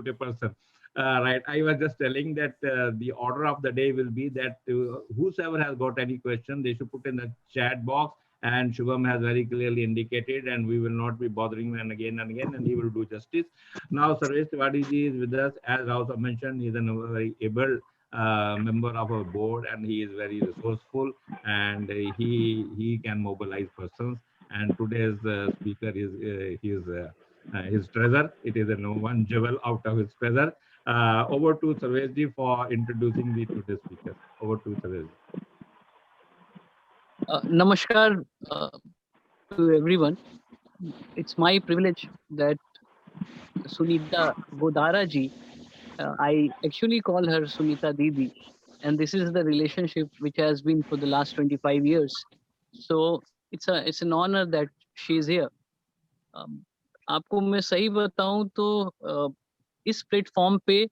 a person. Right. I was just telling that the order of the day will be that whosoever has got any question, they should put in the chat box. And Shubham has very clearly indicated, and we will not be bothering him and again, and he will do justice. Now, Sarvesh Tiwari ji is with us. As also mentioned, he is a very able member of our board, and he is very resourceful, and he can mobilize persons. And today's speaker is his treasure. It is a no one jewel out of his treasure. Over to Sarvesh ji for introducing the today's speaker. Over to Sarvesh ji. Namaskar to everyone. It's my privilege that Sunita Godara ji, I actually call her Sunita Didi, and this is the relationship which has been for the last 25 years. So it's an honor that she is here. Um, आपको मैं सही बताऊं तो इस platform पे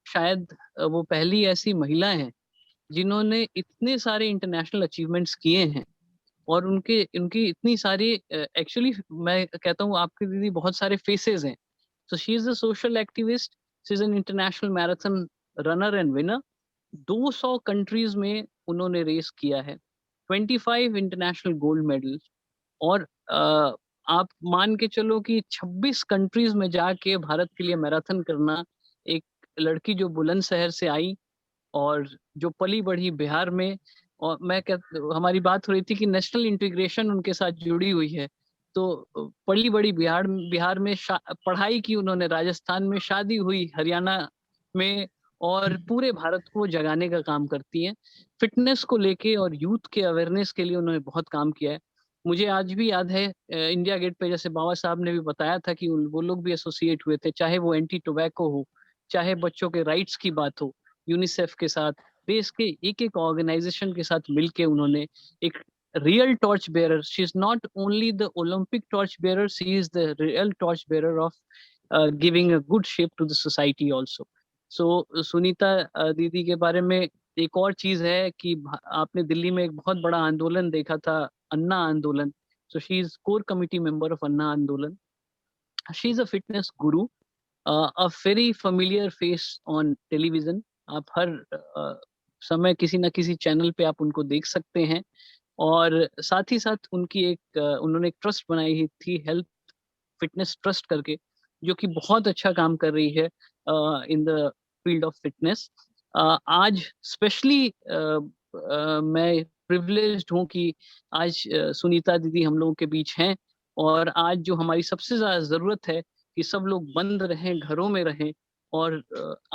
शायद वो पहली ऐसी महिला हैं जिन्होंने इतने सारे इंटरनेशनल अचीवमेंट्स किए हैं और उनकी इतनी सारी एक्चुअली मैं कहता हूँ आपकी दीदी बहुत सारे फेसेस हैं. सो she is a social activist, she is an international marathon runner and winner. 200 countries में उन्होंने रेस किया है, 25 इंटरनेशनल गोल्ड मेडल, और आप मान के चलो कि 26 कंट्रीज में जाके भारत के लिए मैराथन करना. एक लड़की जो बुलंदशहर से आई और जो पली बढ़ी बिहार में, और हमारी बात हो रही थी कि नेशनल इंटीग्रेशन उनके साथ जुड़ी हुई है. तो पली बड़ी बिहार बिहार में पढ़ाई की उन्होंने, राजस्थान में शादी हुई हरियाणा में, और पूरे भारत को जगाने का काम करती हैं. फिटनेस को लेके और यूथ के अवेयरनेस के लिए उन्होंने बहुत काम किया है. मुझे आज भी याद है इंडिया गेट पे जैसे बाबा साहब ने भी बताया था कि वो लोग भी एसोसिएट हुए थे, चाहे वो एंटी टोबैको हो, चाहे बच्चों के राइट्स की बात हो, यूनिसेफ के साथ, देश के एक एक ऑर्गेनाइजेशन के साथ मिलके उन्होंने एक real torch bearer, she is not only the Olympic torch bearer, she is the real torch bearer of giving a good shape to the society also. So Sunita दीदी के बारे में एक और चीज है कि आपने दिल्ली में एक बहुत बड़ा आंदोलन देखा था, अन्ना आंदोलन. So she is core committee member of Anna आंदोलन. She is a fitness guru, a very familiar face on television. आप हर समय किसी ना किसी चैनल पे आप उनको देख सकते हैं. और साथ ही साथ उनकी उन्होंने एक ट्रस्ट बनाई थी, हेल्थ फिटनेस ट्रस्ट करके, जो कि बहुत अच्छा काम कर रही है in the field of fitness. आज स्पेशली मैं प्रिविलेज्ड हूँ कि आज सुनीता दीदी हम लोगों के बीच हैं, और आज जो हमारी सबसे ज़्यादा ज़रूरत है कि सब लोग बंद रहें, घरों में रहें. और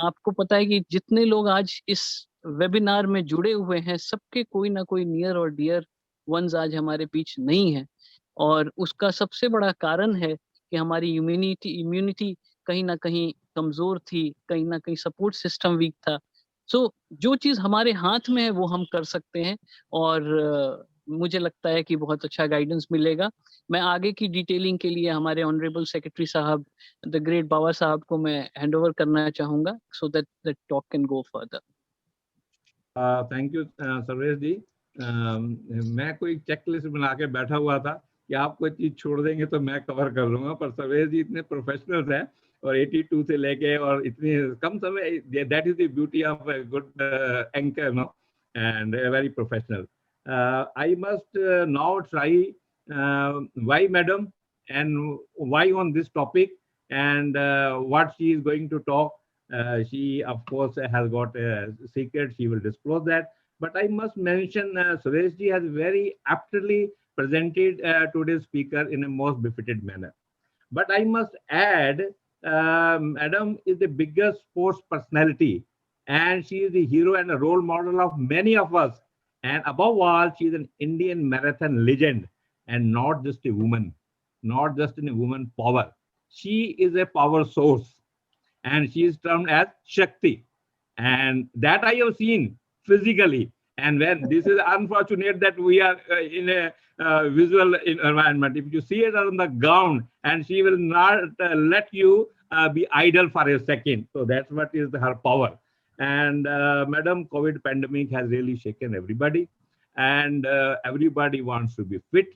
आपको पता है कि जितने लोग आज इस वेबिनार में जुड़े हुए हैं, सबके कोई ना कोई नियर और डियर वंस आज हमारे बीच नहीं है. और उसका सबसे बड़ा कारण है कि हमारी इम्यूनिटी कहीं ना कहीं कमज़ोर थी, कहीं ना कहीं सपोर्ट सिस्टम वीक था. सो जो चीज़ हमारे हाथ में है वो हम कर सकते हैं, और मुझे लगता है कि बहुत अच्छा गाइडेंस मिलेगा. मैं आगे की डिटेलिंग के लिए हमारे ऑनरेबल सेक्रेटरी साहब, द ग्रेट बाबा साहब को मैं हैंड ओवर करना चाहूँगा, so that the talk can go further. Thank you Sarvesh ji. मैं कोई चेकलिस्ट बना के बैठा हुआ था कि आप कोई चीज छोड़ देंगे तो मैं कवर कर लूंगा, पर सर्वेश जी इतने प्रोफेशनल्स हैं, और 82 से लेके और इतने कम समय, that is the beauty of a good anchor, no, and very professional. I must now try why madam, and why on this topic, and what she is going to talk. She, of course, has got a secret. She will disclose that. But I must mention, Suresh ji has very aptly presented today's speaker in a most befitted manner. But I must add, Madam is the biggest sports personality, and she is the hero and a role model of many of us. And above all, she is an Indian marathon legend, and not just a woman, not just in a woman power. She is a power source, and she is termed as Shakti. And that I have seen physically. And when this is unfortunate that we are in a visual environment, if you see it on the ground, and she will not let you be idle for a second. So that's what is her power. And Madam, COVID pandemic has really shaken everybody, and everybody wants to be fit.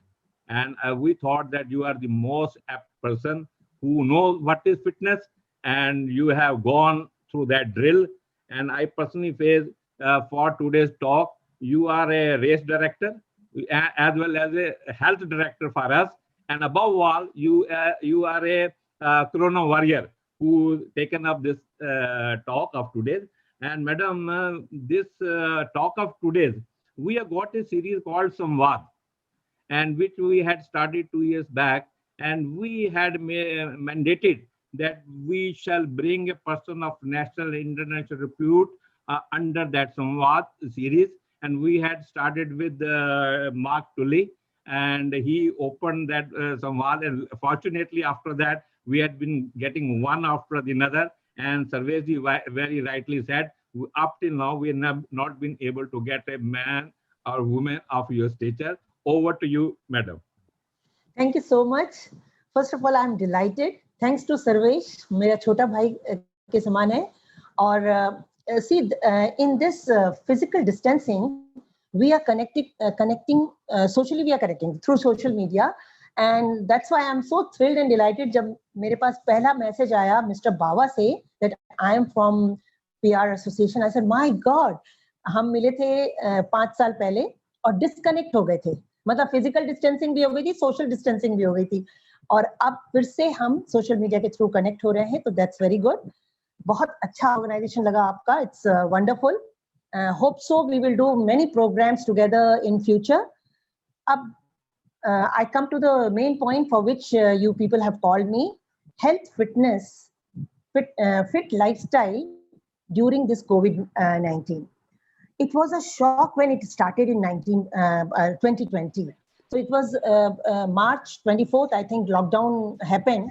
And we thought that you are the most apt person who knows what is fitness, and you have gone through that drill. And I personally feel for today's talk, you are a race director as well as a health director for us. And above all, you are a Corona warrior who taken up this talk of today. And madam, this talk of today's, we have got a series called Samvad, and which we had started 2 years back, and we had mandated that we shall bring a person of national and international repute under that Samvad series. And we had started with Mark Tully, and he opened that Samvad. And fortunately, after that, we had been getting one after another. And Sarveshji very rightly said, up till now, we have not been able to get a man or woman of your stature. Over to you, madam. Thank you so much. First of all, I'm delighted. Thanks to Sarvesh, मेरा छोटा भाई के समान है. और see, in this physical distancing, we are connecting socially. We are connecting through social media, and that's why I'm so thrilled and delighted. जब मेरे पास पहला message आया Mr. Bawa से that I am from PR Association, I said, my God, हम मिले थे 5 साल पहले और डिस्कनेक्ट हो गए थे. मतलब फिजिकल डिस्टेंसिंग भी हो गई थी, सोशल डिस्टेंसिंग भी हो गई थी, और अब फिर से हम सोशल मीडिया के थ्रू कनेक्ट हो रहे हैं. तो दैट्स वेरी गुड. बहुत अच्छा ऑर्गेनाइजेशन लगा आपका. It's wonderful. Hope so we will do many programmes together in future. अब I come to the main point for which you people have called me: health, fitness, fit lifestyle during this COVID-19. It was a shock when it started in 2020. So it was March 24th, I think lockdown happened.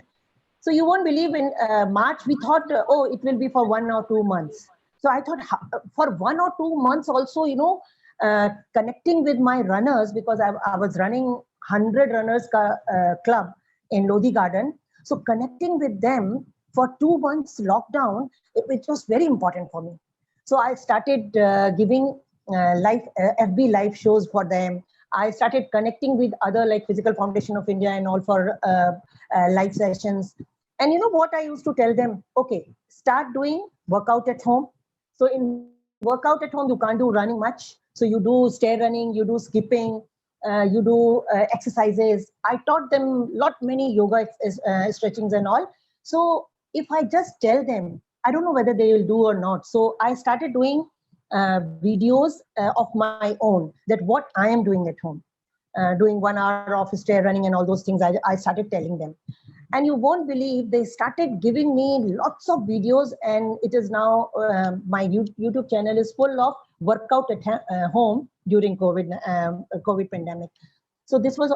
So you won't believe, in March, we thought, oh, it will be for 1 or 2 months. So I thought for 1 or 2 months also, connecting with my runners, because I was running 100 runners club in Lodi Garden. So connecting with them for 2 months lockdown, it was very important for me. So I started giving FB live shows for them. I started connecting with other like Physical Foundation of India and all for live sessions. And you know what I used to tell them? Okay, start doing workout at home. So in workout at home, you can't do running much. So you do stair running, you do skipping, you do exercises. I taught them many yoga stretchings and all. So if I just tell them, I don't know whether they will do or not. So I started doing videos of my own, that what I am doing at home, doing 1 hour of stair running and all those things. I started telling them. And you won't believe, they started giving me lots of videos, and it is now my YouTube channel is full of workout at home during COVID pandemic. So this was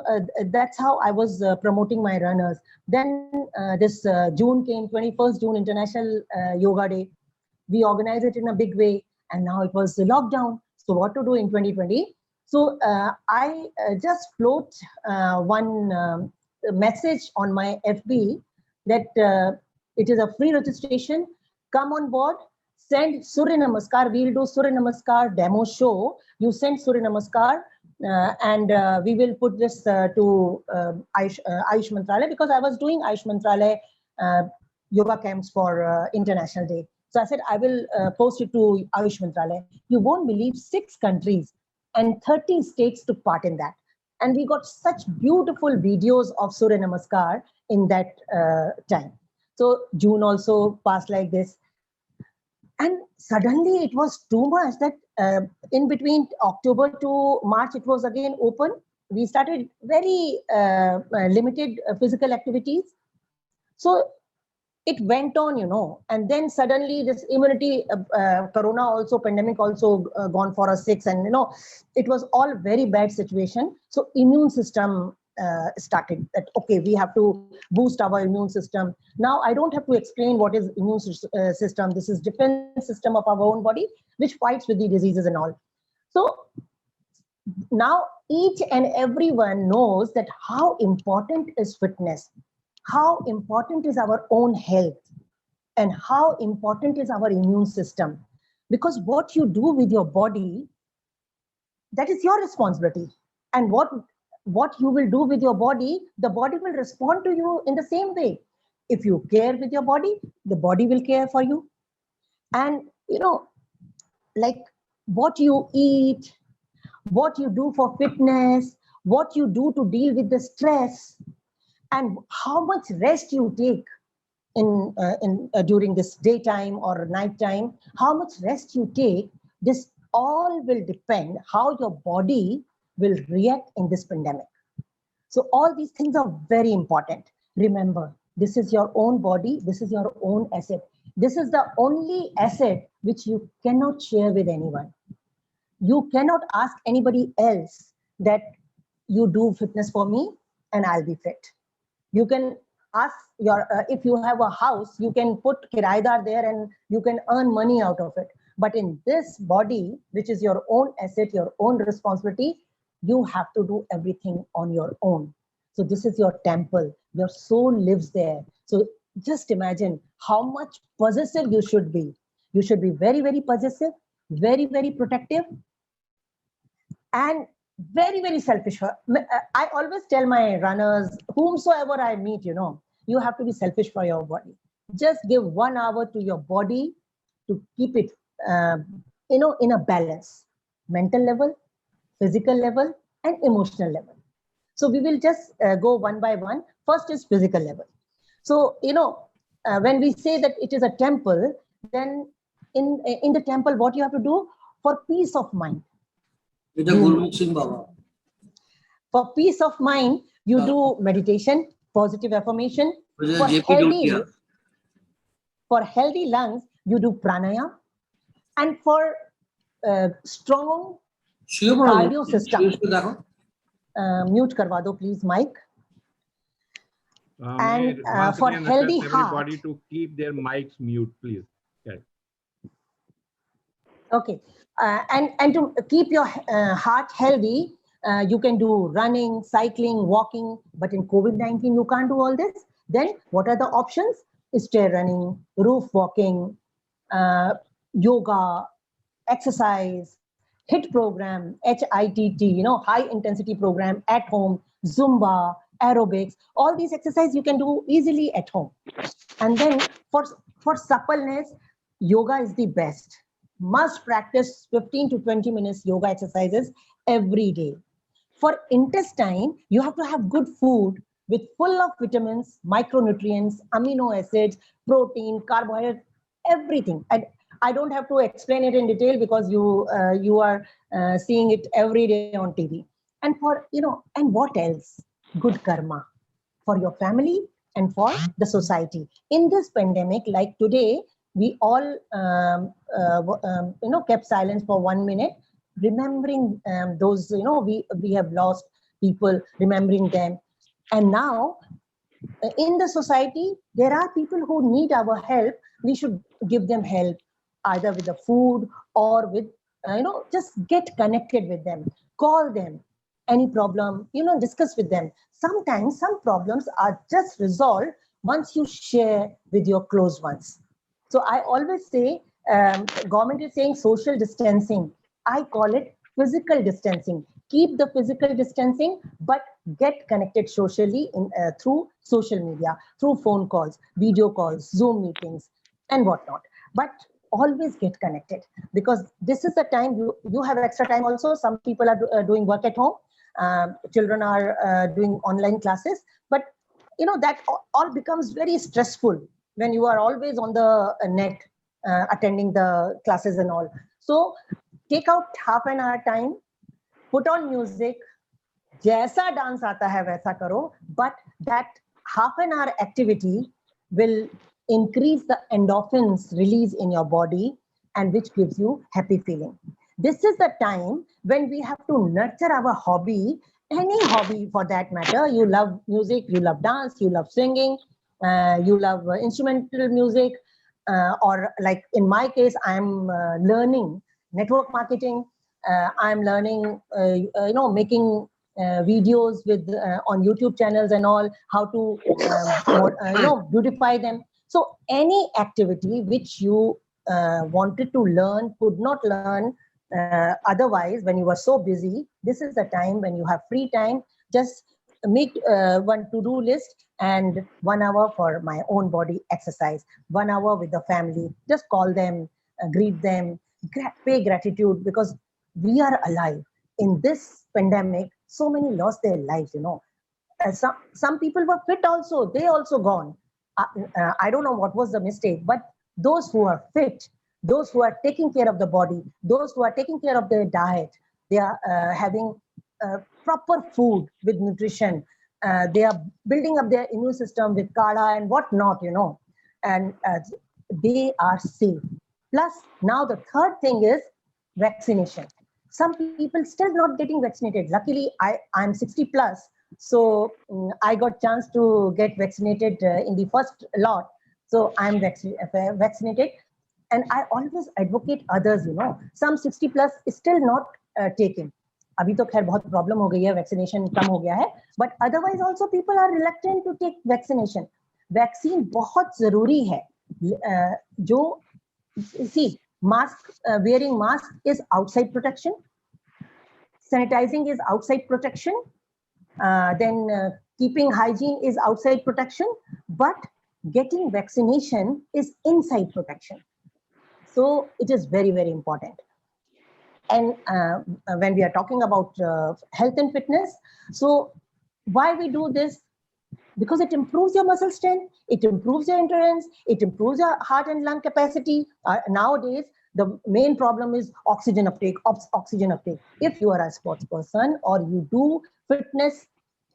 that's how I was promoting my runners. Then this June came, 21st June, International Yoga Day. We organized it in a big way, and now it was lockdown. So what to do in 2020? So I just float one message on my FB that it is a free registration. Come on board, send Surya Namaskar. We'll do Surya Namaskar demo show. You send Surya Namaskar, and we will put this to Ayush Mantralaya, because I was doing Ayush Mantralaya yoga camps for International Day. So I said, I will post it to Ayush Mantralaya. You won't believe 6 countries and 30 states took part in that. And we got such beautiful videos of Surya Namaskar in that time. So June also passed like this. And suddenly it was too much that in between October to March, it was again open. We started very limited physical activities. So it went on, and then suddenly this immunity, Corona also, pandemic also gone for a 6, and it was all very bad situation. So immune system started that, okay, we have to boost our immune system. Now I don't have to explain what is immune system. This is defense system of our own body, which fights with the diseases and all. So now each and everyone knows that how important is fitness, how important is our own health, and how important is our immune system. Because what you do with your body, that is your responsibility. And what you will do with your body, the body will respond to you in the same way. If you care with your body, the body will care for you. And, like what you eat, what you do for fitness, what you do to deal with the stress, and how much rest you take during this daytime or nighttime, how much rest you take, this all will depend how your body will react in this pandemic. So all these things are very important. Remember, this is your own body, this is your own asset. This is the only asset which you cannot share with anyone. You cannot ask anybody else that you do fitness for me and I'll be fit. You can ask if you have a house, you can put kiraidar there and you can earn money out of it. But in this body, which is your own asset, your own responsibility, you have to do everything on your own. So this is your temple. Your soul lives there. So just imagine how much possessive you should be. You should be very, very possessive, very, very protective, and very, very selfish. I always tell my runners, whomsoever I meet, you have to be selfish for your body. Just give 1 hour to your body to keep it, in a balance, mental level, physical level, and emotional level. So we will just go one by one. First is physical level. So, when we say that it is a temple, then in the temple, what you have to do for peace of mind. For peace of mind, you do meditation, positive affirmation. For healthy lungs, you do pranayama. And for strong cardio system, mute karwa do please, Mike. And for healthy heart, everybody to keep their mics mute, please. Okay. And to keep your heart healthy, you can do running, cycling, walking, but in COVID-19, you can't do all this. Then what are the options? Stair running, roof walking, yoga, exercise, HIIT program, HIIT, high intensity program at home, Zumba, aerobics, all these exercises you can do easily at home. And then for suppleness, yoga is the best. Must practice 15 to 20 minutes yoga exercises every day. For intestine, you have to have good food with full of vitamins, micronutrients, amino acids, protein, carbohydrate, everything. And I don't have to explain it in detail because you are seeing it every day on TV. And and what else? Good karma for your family and for the society. In this pandemic, like today, we all kept silence for 1 minute, remembering those, we have lost people, remembering them. And now in the society, there are people who need our help. We should give them help, either with the food or with, just get connected with them, call them, any problem, discuss with them. Sometimes some problems are just resolved once you share with your close ones. So I always say, government is saying social distancing. I call it physical distancing. Keep the physical distancing, but get connected socially through social media, through phone calls, video calls, Zoom meetings, and whatnot. But always get connected, because this is the time you have extra time also. Some people are doing work at home. Children are doing online classes. But, that all becomes very stressful when you are always on the net attending the classes and all. So take out half an hour time, put on music, jaisa dance aata hai waisa karo, but that half an hour activity will increase the endorphins release in your body, and which gives you happy feeling. This is the time when we have to nurture our hobby, any hobby for that matter. You love music, you love dance, you love singing, you love instrumental music, or like in my case, I'm learning network marketing. I'm learning, making videos with on YouTube channels and all, how to beautify them. So any activity which you wanted to learn, could not learn otherwise when you were so busy, this is the time when you have free time. Just make one to-do list and 1 hour for my own body exercise, 1 hour with the family, just call them, greet them, pay gratitude, because we are alive. In this pandemic, so many lost their lives, you know. Some people were fit also, they also gone. I don't know what was the mistake, but those who are fit, those who are taking care of the body, those who are taking care of their diet, they are having proper food with nutrition, they are building up their immune system with kada and whatnot, you know, and they are safe. Plus, now the third thing is vaccination. Some people still not getting vaccinated. Luckily, I'm 60 plus, so I got chance to get vaccinated in the first lot. So I'm vaccinated, and I always advocate others, you know. Some 60 plus is still not taken. अभी तो खैर बहुत problem हो गई है, vaccination कम हो गया है, but otherwise also people are reluctant to take vaccination. Vaccine बहुत जरूरी है. जो सी mask, wearing mask is outside protection, sanitizing is outside protection, then keeping hygiene is outside protection, but getting vaccination is inside protection. So it is very, very important. And when we are talking about health and fitness, so why we do this? Because it improves your muscle strength, it improves your endurance, it improves your heart and lung capacity. Nowadays, the main problem is oxygen uptake, oxygen uptake. If you are a sports person or you do fitness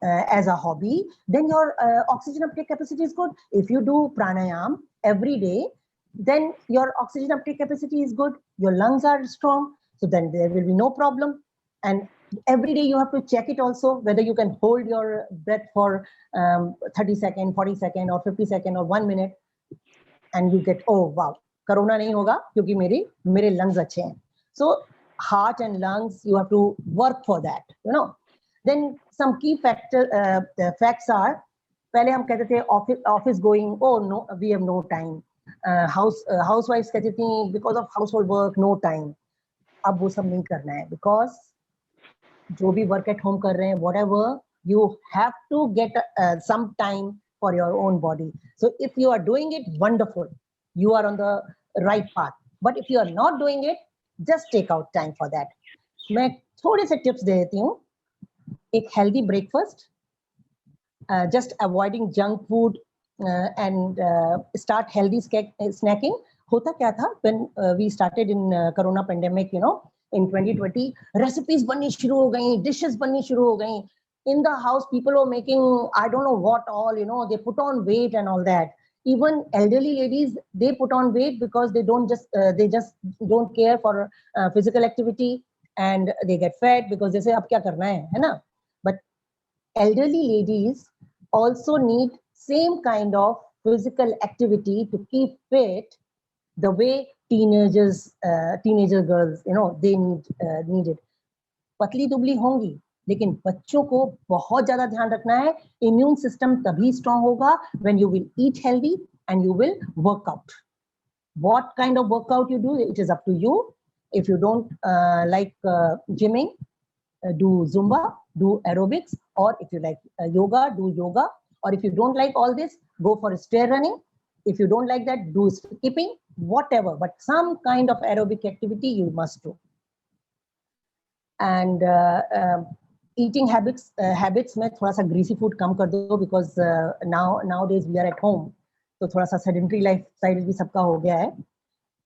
as a hobby, then your oxygen uptake capacity is good. If you do pranayam every day, then your oxygen uptake capacity is good. Your lungs are strong, so then there will be no problem. And every day you have to check it also, whether you can hold your breath for 30 seconds, 40 seconds, or 50 seconds, or 1 minute, and you get, oh wow, corona nahi hoga kyunki mere lungs achhe hain. So heart and lungs, you have to work for that, you know. Then some key facts are, pehle hum kehte the office going, oh no, we have no time. Housewives कहती थी because of household work, no time. अब वो सब नहीं करना है, because जो भी work at home कर रहे हैं, whatever, you have to get some time for your own body. So if you are doing it, wonderful, you are on the right path. But if you are not doing it, just take out time for that. मैं थोड़े से tips दे देती हूँ. एक healthy breakfast, just avoiding junk food, and start healthy snacking. होता क्या था when we started in corona pandemic, you know, in 2020, recipes बननी शुरू हो गई, dishes बननी शुरू हो गई. In the house, people were making, I don't know what all, you know, they put on weight and all that. Even elderly ladies, they put on weight because they just don't care for physical activity, and they get fat because they say, अब क्या करना है ना? But elderly ladies also need same kind of physical activity to keep fit, the way teenager girls, you know, they need it. पतली दुबली होंगी, लेकिन बच्चों को बहुत ज्यादा ध्यान रखना है. इम्यून सिस्टम तभी स्ट्रांग होगा when you will eat healthy and you will work out. What kind of workout you do, it is up to you. If you don't like gymming, do Zumba, do aerobics, or if you like yoga, do yoga. Or if you don't like all this, go for stair running. If you don't like that, do skipping, whatever. But some kind of aerobic activity you must do. And eating habits में थोड़ा सा greasy food कम कर दो, because nowadays we are at home, तो थोड़ा सा sedentary lifestyle भी सबका हो गया है.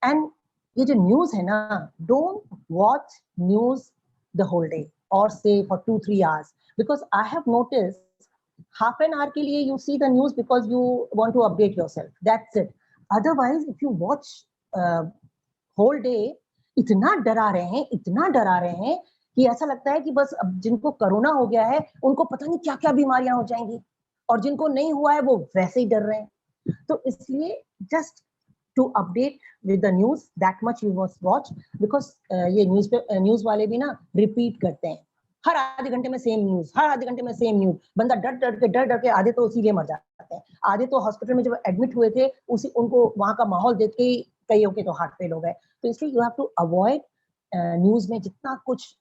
And ये जो news है ना, don't watch news the whole day or say for 2-3 hours, because I have noticed half an hour के लिए you see the news because you want to update yourself. That's it. Otherwise, if you watch whole day, इतना डरा रहे हैं कि ऐसा लगता है कि बस अब जिनको कोरोना हो गया है उनको पता नहीं क्या क्या बीमारियां हो जाएंगी, और जिनको नहीं हुआ है वो वैसे ही डर रहे हैं. तो इसलिए just to update with the news, that much you must watch, because ये न्यूज वाले भी ना रिपीट करते हैं. हर आधे घंटे में सेम न्यूज, हर आधे घंटे में सेम न्यूज. बंदा डर के आधे तो इसीलिए मर जाते हैं. आधे तो हॉस्पिटल में जब एडमिट हुए थे उनको वहां का माहौल देख के कईयों के तो हार्ट फेल हो गए. तो इसलिए you have to avoid news में जितना कुछ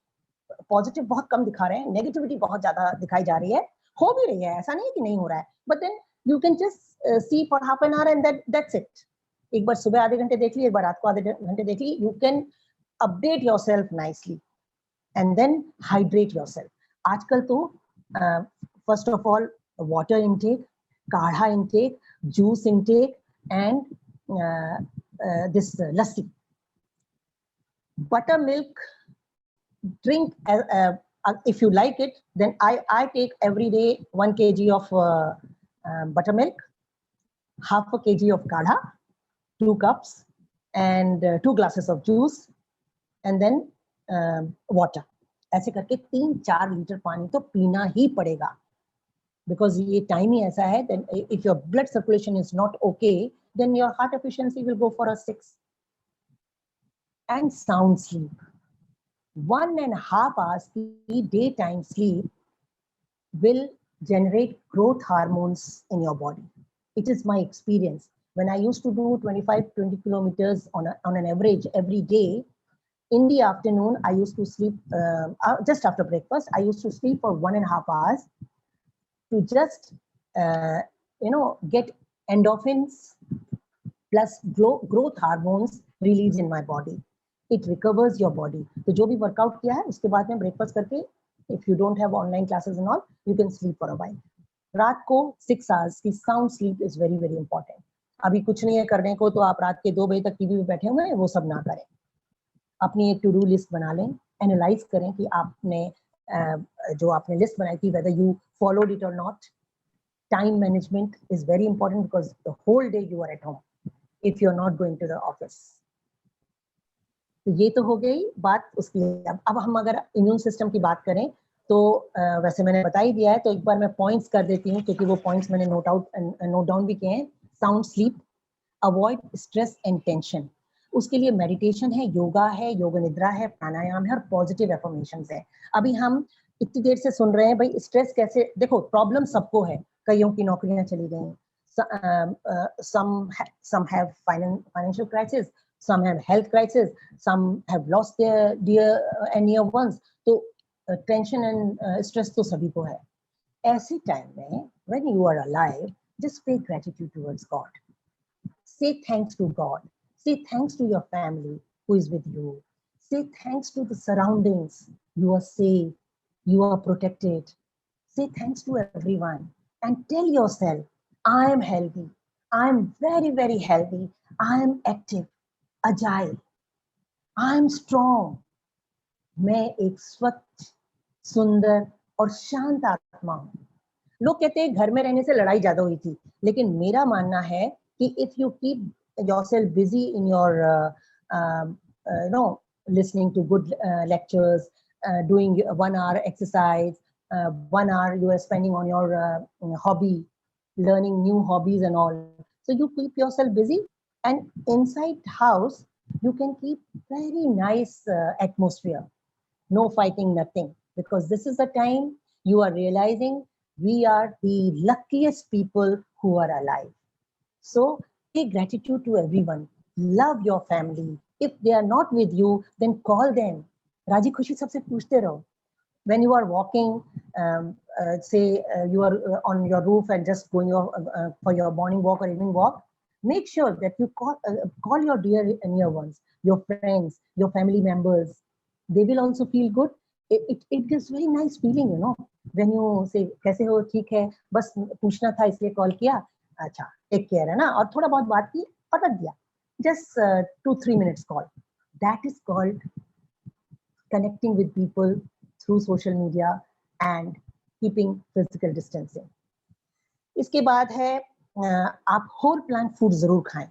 पॉजिटिव बहुत कम दिखा रहे हैं, नेगेटिविटी बहुत ज्यादा दिखाई जा रही है. हो भी रही है, ऐसा नहीं है कि नहीं हो रहा है, but then you can just see for half an hour and that's it. एक बार सुबह आधे घंटे देख ली, एक बार रात को आधे घंटे देख ली. You can update yourself nicely and then hydrate yourself. आजकल तो first of all water intake, kadha intake, juice intake and this lassi, buttermilk drink. If you like it, then I take every day 1 kg of buttermilk, half a kg of kadha, 2 cups, and 2 glasses of juice, and then water. ऐसे करके 3-4 litre पानी तो पीना ही पड़ेगा, because ये time ही ऐसा है. then if your blood circulation is not okay, then your heart efficiency will go for a 6. And sound sleep, 1.5 hours की daytime sleep will generate growth hormones in your body. It is my experience. When I used to do 25-20 kilometers on an average every day, in the afternoon I used to sleep just after breakfast. I used to sleep for 1.5 hours to just get endorphins plus growth hormones released in my body. It recovers your body. तो जो भी workout किया है उसके बाद में breakfast करके, if you don't have online classes and all, you can sleep for a while. रात को 6 hours की sound sleep is very very important. अभी कुछ नहीं है करने को तो आप रात के 2 बजे तक टीवी पे बैठे हुए हैं, वो सब ना करें. अपनी एक टू डू लिस्ट बना लें, एनालाइज करें कि आपने जो आपने लिस्ट बनाई थी, whether you followed it or not. Time management is very important because the whole day you are at home if you're not going to the office. तो ये तो हो गई बात उसकी. अब हम अगर इम्यून सिस्टम की बात करें तो वैसे मैंने बता ही दिया है, तो एक बार मैं पॉइंट्स कर देती हूँ क्योंकि वो पॉइंट्स मैंने नोट डाउन भी किए हैं. Sound sleep, avoid stress and tension. उसके लिए मेडिटेशन है, योगा है, योग निद्रा है, प्राणायाम है और पॉजिटिव एफर्मेशंस है. अभी हम इतनी देर से सुन रहे हैं भाई स्ट्रेस कैसे. देखो प्रॉब्लम सबको है, कईयों की नौकरियां चली गई, some have financial crisis, some have health crisis, some have lost their dear and near ones. तो टेंशन एंड स्ट्रेस तो सभी को है. ऐसे टाइम में when you are alive, just pay gratitude towards God. Say thanks to God. Say thanks to your family who is with you. Say thanks to the surroundings. You are safe. You are protected. Say thanks to everyone and tell yourself, I am healthy. I am very, very healthy. I am active, agile. I am strong. मैं एक स्वच्छ, सुंदर और शांत आत्मा हूँ. लोग कहते हैं घर में रहने से लड़ाई ज्यादा हुई थी, लेकिन मेरा मानना है कि if you keep yourself busy in your listening to good lectures, doing 1 hour exercise, 1 hour you are spending on your hobby, learning new hobbies and all, so you keep yourself busy, and inside house you can keep very nice atmosphere, no fighting, nothing, because this is the time you are realizing we are the luckiest people who are alive. So pay gratitude to everyone. Love your family. If they are not with you, then call them. राजी खुशी सबसे पूछते रहो. When you are walking, say you are on your roof and just going for your morning walk or evening walk, make sure that you call your dear and near ones, your friends, your family members. They will also feel good. It gives very nice feeling, you know, when you say कैसे हो, ठीक है, बस पूछना था इसलिए call किया, अच्छा टेक केयर है ना, और थोड़ा बहुत बात की और रख दिया. Just 2-3 minutes call. That is called connecting with people through social media and keeping physical distancing. इसके बाद है आप whole plant food जरूर खाएं.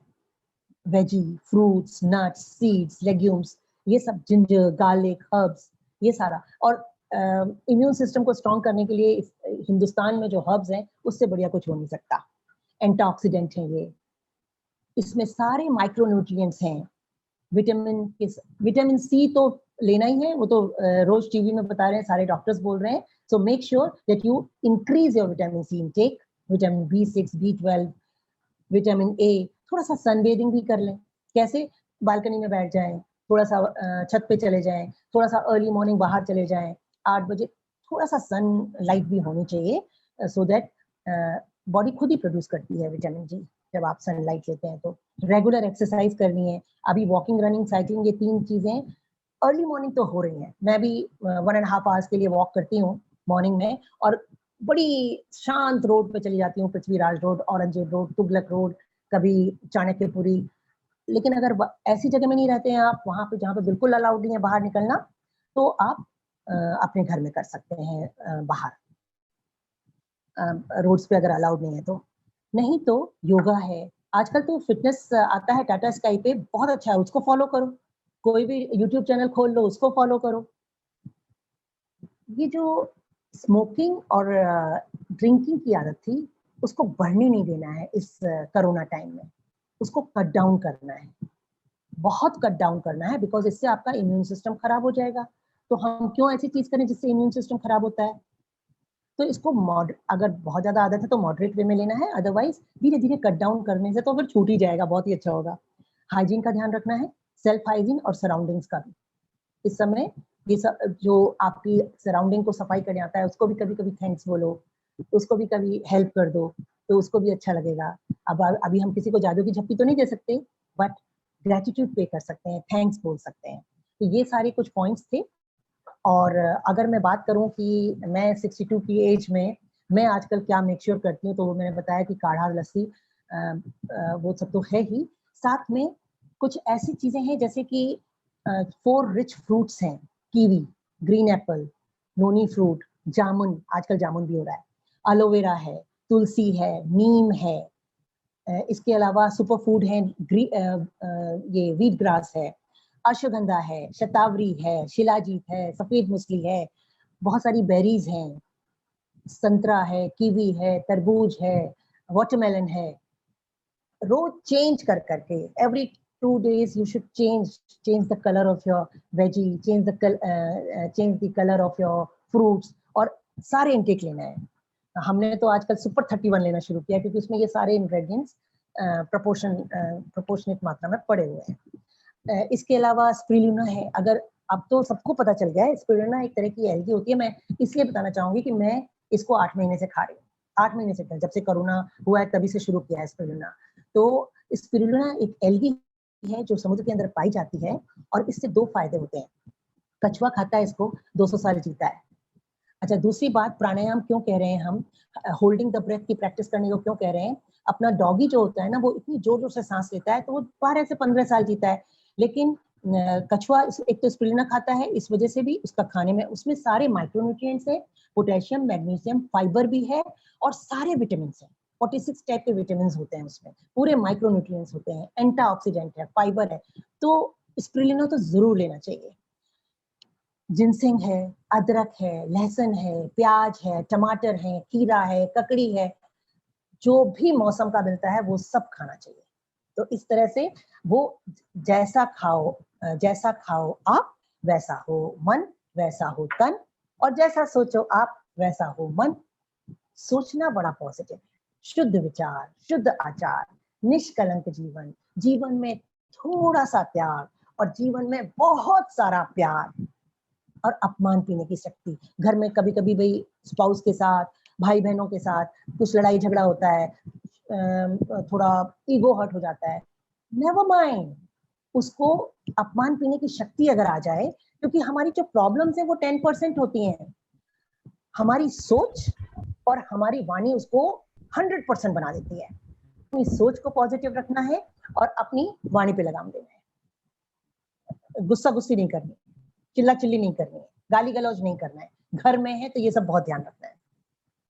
Veggie, fruits, nuts, seeds, legumes, ये सब, जिंजर, गार्लिक, हर्ब्स, ये सारा. और इम्यून सिस्टम को स्ट्रॉन्ग करने के लिए हिंदुस्तान में जो हर्ब्स हैं उससे बढ़िया कुछ हो नहीं सकता. एंटीऑक्सीडेंट हैं ये, इसमें सारे माइक्रोन्यूट्रिएंट्स हैं. विटामिन सी तो लेना ही है, वो तो रोज टीवी में बता रहे हैं, सारे डॉक्टर्स बोल रहे हैं. So make sure that you increase your vitamin C intake. Vitamin B6, B12, vitamin A. थोड़ा सा सनबेदिंग भी कर लें. कैसे? बालकनी में बैठ जाएं, थोड़ा सा छत पे चले जाएं, थोड़ा सा अर्ली मॉर्निंग बाहर चले जाएं, 8 बजे थोड़ा सा सन लाइट भी होनी चाहिए, सो दैट बॉडी खुद ही प्रोड्यूस करती है विटामिन जी जब आप सनलाइट लेते हैं। तो रेगुलर एक्सरसाइज करनी है। अभी वॉकिंग, रनिंग, साइकिलिंग, ये 3 चीजें अर्ली मॉर्निंग तो हो रही हैं। मैं भी 1.5 आवर्स के लिए वॉक करती हूँ मॉर्निंग में, और बड़ी शांत रोड पे चली जाती हूँ, Prithviraj road, Aurangzeb road, Tughlaq road, कभी चाणक्यपुरी। लेकिन अगर ऐसी जगह में नहीं रहते हैं आप, वहां पे जहाँ पे बिल्कुल अलाउड नहीं है बाहर निकलना, तो आप अपने घर में कर सकते हैं बाहर, रोड्स पे अगर अलाउड नहीं है तो। नहीं तो योगा है, आजकल तो फिटनेस आता है टाटा स्काई पे, बहुत अच्छा है, उसको फॉलो करो। कोई भी यूट्यूब चैनल खोल लो, उसको फॉलो करो। ये जो स्मोकिंग और ड्रिंकिंग की आदत थी, उसको बढ़ने नहीं देना है इस कोरोना टाइम में। उसको कट डाउन करना है, बहुत कट डाउन करना है, बिकॉज इससे आपका इम्यून सिस्टम खराब हो जाएगा। तो हम क्यों ऐसी चीज करें जिससे इम्यून सिस्टम खराब होता है? तो इसको अगर बहुत ज्यादा आदत है तो मॉडरेट वे में लेना है, अदरवाइज धीरे धीरे कट डाउन करने से तो फिर छूट ही जाएगा, बहुत ही अच्छा होगा। हाइजीन का ध्यान रखना है, सेल्फ हाइजीन और सराउंडिंग्स का भी। इस समय ये सब जो आपकी सराउंडिंग को सफाई करने आता है, उसको भी कभी कभी थैंक्स बोलो, उसको भी कभी हेल्प कर दो, तो उसको भी अच्छा लगेगा। अब अभी हम किसी को जादू की झप्पी तो नहीं दे सकते, बट ग्रेटिट्यूड पे कर सकते हैं, थैंक्स बोल सकते हैं। तो ये सारे कुछ पॉइंट्स थे। और अगर मैं बात करूं कि मैं 62 की एज में मैं आजकल क्या मेक श्योर करती हूँ, तो मैंने बताया कि काढ़ा, लस्सी, वो सब तो है ही। साथ में कुछ ऐसी चीजें हैं जैसे कि 4 रिच फ्रूट्स हैं, कीवी, ग्रीन एप्पल, नोनी फ्रूट, जामुन, आजकल जामुन भी हो रहा है, एलोवेरा है, तुलसी है, नीम है, इसके अलावा सुपर फूड है, ये व्हीट ग्रास है, अश्वगंधा है, शतावरी है, शिलाजीत है, सफेद मुसली है, बहुत सारी बेरीज हैं, संतरा है, कीवी है, तरबूज है, वाटरमेलन है। रोज चेंज कर करके, every 2 days you should change the color of your veggie, change the color of your fruits, और सारे इंटेक लेना है। हमने तो आजकल सुपर 31 लेना शुरू किया, क्योंकि उसमें ये सारे इंग्रेडिएंट्स प्रोपोर्शनेट मात्रा में पड़े हुए हैं। इसके अलावा स्पिरुलिना है, अगर अब तो सबको पता चल गया है, स्पिरुलिना एक तरह की एल्गी होती है। मैं इसलिए बताना चाहूंगी कि मैं इसको 8 महीने से खा रही हूँ, 8 महीने से, जब से कोरोना हुआ है तभी से शुरू किया है स्पिरुलिना। तो स्पिरुलिना एक एल्गी है जो समुद्र के अंदर पाई जाती है, और इससे 2 फायदे होते हैं। कछुआ खाता है इसको, 200 साल जीता है। अच्छा, दूसरी बात, प्राणायाम क्यों कह रहे हैं हम, होल्डिंग द ब्रेथ की प्रैक्टिस करने को क्यों कह रहे हैं? अपना डॉगी जो होता है ना, वो इतनी जोर जोर से सांस लेता है, तो वो 12 से 15 साल जीता है। लेकिन कछुआ एक तो स्पिरुलिना खाता है, इस वजह से भी उसका खाने में, उसमें सारे माइक्रोन्यूट्रिएंट्स हैं, पोटेशियम, मैग्नीशियम, फाइबर भी है, और सारे विटामिन हैं। 46 टाइप के विटामिन होते हैं उसमें, पूरे माइक्रोन्यूट्रिएंट्स होते हैं, एंटीऑक्सीडेंट है, फाइबर है। तो स्पिरुलिना तो जरूर लेना चाहिए। जिनसेंग है, अदरक है, लहसुन है, प्याज है, टमाटर है, खीरा है, ककड़ी है, जो भी मौसम का मिलता है वो सब खाना चाहिए। तो इस तरह से वो जैसा खाओ आप, वैसा हो मन, वैसा हो तन, और जैसा सोचो आप, वैसा हो मन। सोचना बड़ा पॉजिटिव है, शुद्ध विचार, शुद्ध आचार, निष्कलंक जीवन, जीवन में थोड़ा सा त्याग, और जीवन में बहुत सारा प्यार, और अपमान पीने की शक्ति। घर में कभी कभी भाई स्पाउस के साथ, भाई बहनों के साथ कुछ लड़ाई झगड़ा होता है, थोड़ा ईगो हर्ट हो जाता है, नेवर माइंड, उसको अपमान पीने की शक्ति अगर आ जाए, क्योंकि हमारी जो प्रॉब्लम्स है वो 10% होती हैं, हमारी सोच और हमारी वाणी उसको 100% बना देती है। अपनी सोच को पॉजिटिव रखना है और अपनी वाणी पे लगाम देना है। गुस्सा गुस्सी नहीं करनी, चिल्ला चिल्ली नहीं करनी है, गाली गलौज नहीं करना है। घर में है तो ये सब बहुत ध्यान रखना है,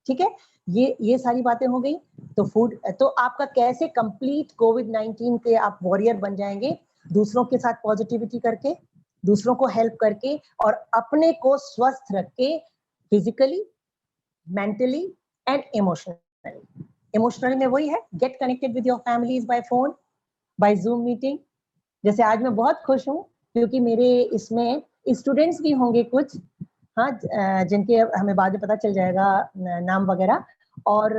ठीक है। ये सारी बातें हो गई। तो फूड, तो आपका कैसे कंप्लीट कोविड-19 के आप वॉरियर बन जाएंगे, दूसरों के साथ पॉजिटिविटी करके, दूसरों को हेल्प करके, और अपने को स्वस्थ रख के, physically, mentally and emotionally. Emotionally में वही है, get connected with your families by phone, by Zoom meeting. जैसे आज मैं बहुत खुश हूँ क्योंकि मेरे इसमें स्टूडेंट्स भी होंगे कुछ, हाँ, जिनके हमें बाद में पता चल जाएगा नाम वगैरह। और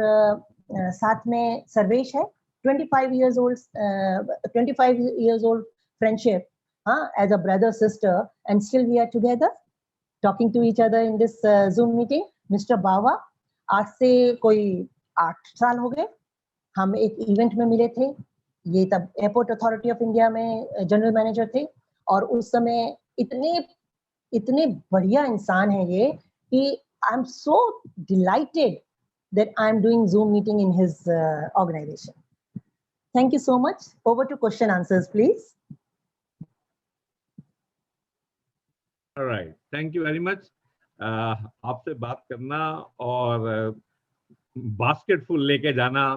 साथ में सर्वेश है, 25 years old फ्रेंडशिप, हाँ, as a brother sister, and still we are together talking to each other in this Zoom meeting. Mr. Bawa, आज से कोई 8 साल हो गए, हम एक इवेंट में मिले थे। ये तब एयरपोर्ट अथॉरिटी ऑफ इंडिया में जनरल मैनेजर थे और उस समय इतने बढ़िया इंसान हैं ये कि I am so dilated that I'm doing Zoom meeting in his organization. Thank you so much. Over to question answers, please. All right. Thank you very much. आपसे बात करना और बास्केट फुल लेके जाना